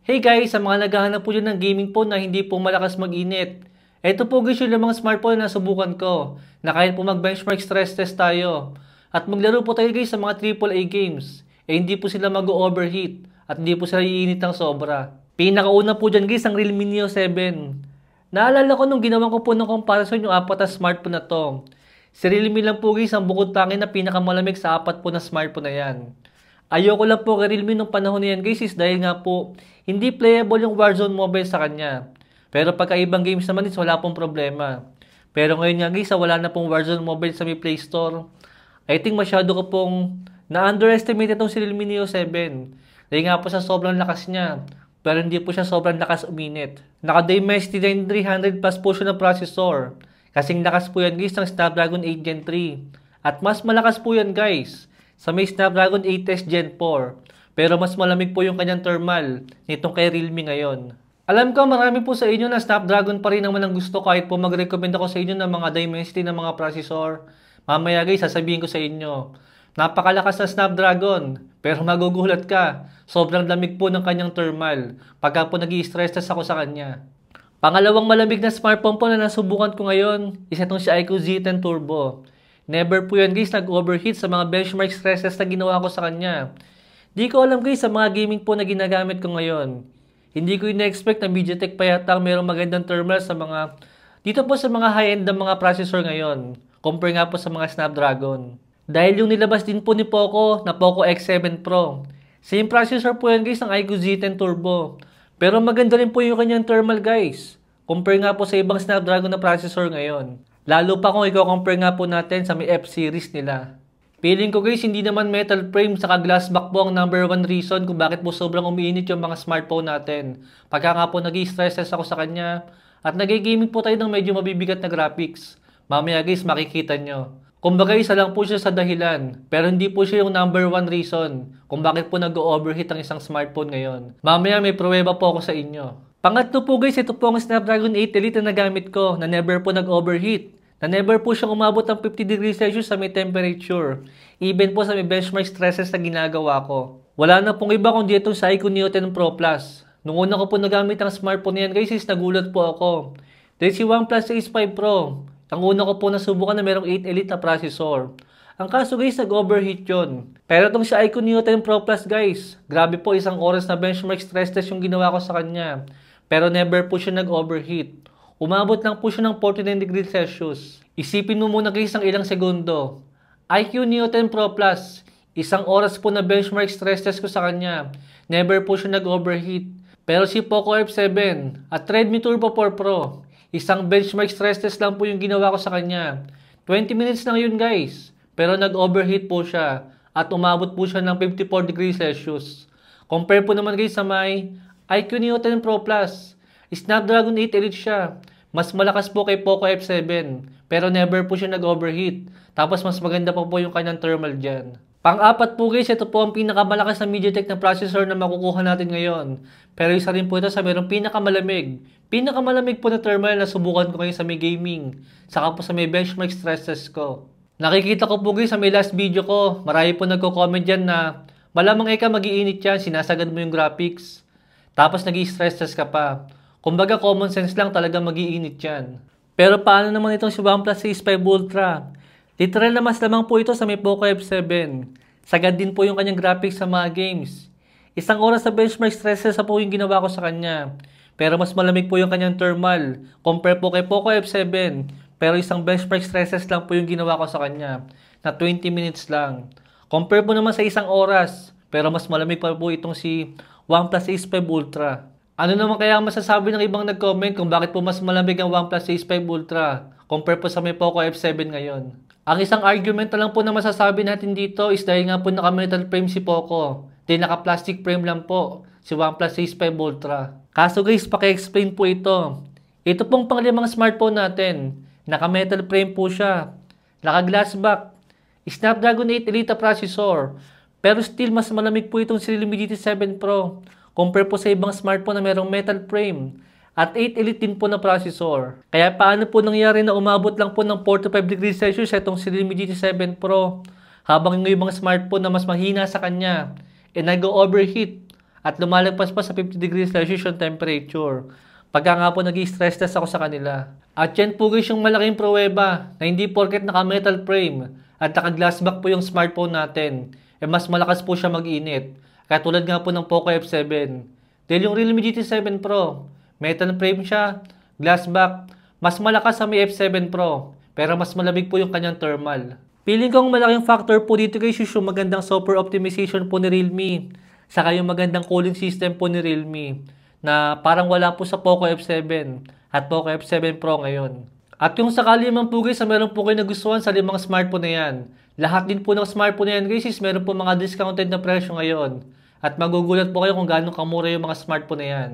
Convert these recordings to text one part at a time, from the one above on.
Hey guys, sa mga naghahanap po dyan ng gaming phone na hindi po malakas mag-init. Ito po guys yung mga smartphone na nasubukan ko, na kahit po mag-benchmark stress test tayo. At maglaro po tayo guys sa mga AAA games. Hindi po sila mag-overheat at hindi po sila iinit ng sobra. Pinakauna po dyan guys ang Realme Neo 7. Naalala ko nung ginawa ko po ng comparison yung apat na smartphone na to. Si Realme lang po guys ang bukod tangin na pinakamalamig sa apat po na smartphone na yan. Ayoko lang po kay Realme nung panahon na yan guys is dahil nga po hindi playable yung Warzone Mobile sa kanya. Pero pagka ibang games naman is wala pong problema. Pero ngayon nga guys wala na pong Warzone Mobile sa may Play Store. I think masyado ko pong na-underestimate itong si Realme Neo 7. Dahil nga po sa sobrang lakas niya. Pero hindi po siya sobrang lakas uminit. Naka-Dimensity 9300 plus po siya ng processor. Kasing lakas po yan guys ng Snapdragon 8 Gen 3. At mas malakas po yan guys sa may Snapdragon 8S Gen 4. Pero mas malamig po yung kanyang thermal nitong kay Realme ngayon. Alam ko marami po sa inyo na Snapdragon pa rin naman ang gusto kahit po mag-recommend ako sa inyo ng mga Dimensity ng mga processor. Mamaya guys, sasabihin ko sa inyo. Napakalakas na Snapdragon, pero magugulat ka. Sobrang lamig po ng kanyang thermal pagka po nag-i-stress test ako sa kanya. Pangalawang malamig na smartphone po na nasubukan ko ngayon is itong si iQOO Z10 Turbo. Never po yan guys nag-overheat sa mga benchmark stress test na ginawa ko sa kanya. Di ko alam guys sa mga gaming po na ginagamit ko ngayon. Hindi ko ina-expect na MediaTek pa yata mayroong magandang thermal sa mga dito po sa mga high-end na mga processor ngayon. Compare nga po sa mga Snapdragon. Dahil yung nilabas din po ni Poco na Poco X7 Pro. Same processor po yan guys ng iQOO Z10 Turbo. Pero maganda rin po yung kanyang thermal guys. Compare nga po sa ibang Snapdragon na processor ngayon. Lalo pa kung i-compare nga po natin sa may F-series nila. Feeling ko guys, hindi naman metal frame saka glass back po ang number one reason kung bakit po sobrang umiinit yung mga smartphone natin. Pagka nga po nag-i-stress test ako sa kanya at nag-gaming po tayo ng medyo mabibigat na graphics. Mamaya guys, makikita nyo. Kumbaga isa lang po siya sa dahilan, pero hindi po siya yung number one reason kung bakit po nag-overheat ang isang smartphone ngayon. Mamaya may pruweba po ako sa inyo. Pangatlo po guys, ito po ang Snapdragon 8 Elite na nagamit ko na never po nag-overheat. Na never po siyang umabot ng 50 degrees Celsius sa may temperature. Even po sa may benchmark stresses na ginagawa ko. Wala na pong iba kundi itong sa iQOO Neo 10 Pro Plus. Nung una ko po nagamit ang smartphone niyan guys is nagulat po ako. Dahil si OnePlus Ace 5 Pro. Ang una ko po nasubukan na merong 8 Elite na processor. Ang kaso guys nag-overheat yun. Pero itong si iQOO Neo 10 Pro Plus guys. Grabe po isang oras na benchmark stress test yung ginawa ko sa kanya. Pero never po siya nag-overheat. Umabot lang po siya ng 49 degrees Celsius. Isipin mo muna guys ng ilang segundo. iQOO Neo 10 Pro Plus, isang oras po na benchmark stress test ko sa kanya. Never po siya nag-overheat. Pero si Poco F7 at Redmi Turbo 4 Pro, isang benchmark stress test lang po yung ginawa ko sa kanya. 20 minutes lang yun guys. Pero nag-overheat po siya at umabot po siya ng 54 degrees Celsius. Compare po naman guys sa may iQOO Neo 10 Pro Plus. Snapdragon 8 Elite siya. Mas malakas po kay Poco F7. Pero never po siya nag-overheat. Tapos mas maganda pa po yung kanyang thermal dyan. Pang-apat po guys, ito po ang pinakamalakas na MediaTek na processor na makukuha natin ngayon. Pero isa rin po ito sa mayroong pinakamalamig. Pinakamalamig po na thermal na subukan ko ngayon sa may gaming. Saka po sa may benchmark stress test ko. Nakikita ko po guys sa may last video ko. Marami po nagko-comment dyan na malamang eka mag-iinit yan, sinasagad mo yung graphics. Tapos nag-i-stress test ka pa. Kumbaga common sense lang talaga mag-iinit yan. Pero paano naman itong si OnePlus Ace 5 Ultra? Literal na mas lamang po ito sa may Poco F7. Sagad din po yung kanyang graphics sa mga games. Isang oras sa benchmark stresses po yung ginawa ko sa kanya. Pero mas malamig po yung kanyang thermal. Compare po kay Poco F7. Pero isang benchmark stresses lang po yung ginawa ko sa kanya. Na 20 minutes lang. Compare po naman sa isang oras. Pero mas malamig pa po itong si OnePlus Ace 5 Ultra. Ano naman kaya ang masasabi ng ibang nag-comment kung bakit po mas malamig ang OnePlus Ace 5 Ultra compare po sa may Poco F7 ngayon? Ang isang argument na lang po na masasabi natin dito is dahil nga po naka-metal frame si Poco. Dahil naka-plastic frame lang po si OnePlus Ace 5 Ultra. Kaso guys, paki-explain po ito. Ito pong panglimang smartphone natin. Naka-metal frame po siya. Naka-glass back. Snapdragon 8 Elite processor. Pero still mas malamig po itong si Realme GT7 Pro. Compare po sa ibang smartphone na merong metal frame at 8 Elite din po na processor. Kaya paano po nangyari na umabot lang po ng 45 degrees Celsius itong si Realme GT7 Pro habang yung ibang smartphone na mas mahina sa kanya nag-overheat at lumalagpas pa sa 50 degrees Celsius yung temperature. Pagka nga po nag-stress test ako sa kanila. At yan po guys yung malaking pruweba na hindi porket naka-metal frame at naka-glass back po yung smartphone natin, mas malakas po siya mag-init. Katulad nga po ng Poco F7. Dahil yung Realme GT7 Pro, metal frame siya, glass back, mas malakas sa may F7 Pro, pero mas malamig po yung kanyang thermal. Feeling kong malaking factor po dito guys yung magandang software optimization po ni Realme, saka yung magandang cooling system po ni Realme, na parang wala po sa Poco F7 at Poco F7 Pro ngayon. At yung sakali man po guys na meron po kayo nagustuhan sa limang smartphone na yan, lahat din po ng smartphone na yan guys is meron po mga discounted na presyo ngayon. At magugulat po kayo kung gaano kamura yung mga smartphone na yan.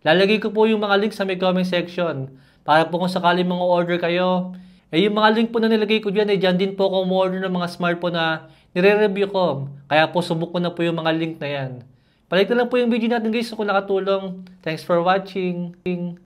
Lalagay ko po yung mga link sa may comment section para po kung sakali mga order kayo, yung mga link po na nilagay ko dyan, dyan din po ako order ng mga smartphone na nire-review ko. Kaya po subok ko na po yung mga link na yan. Balik na lang po yung video natin guys kung nakatulong. Thanks for watching.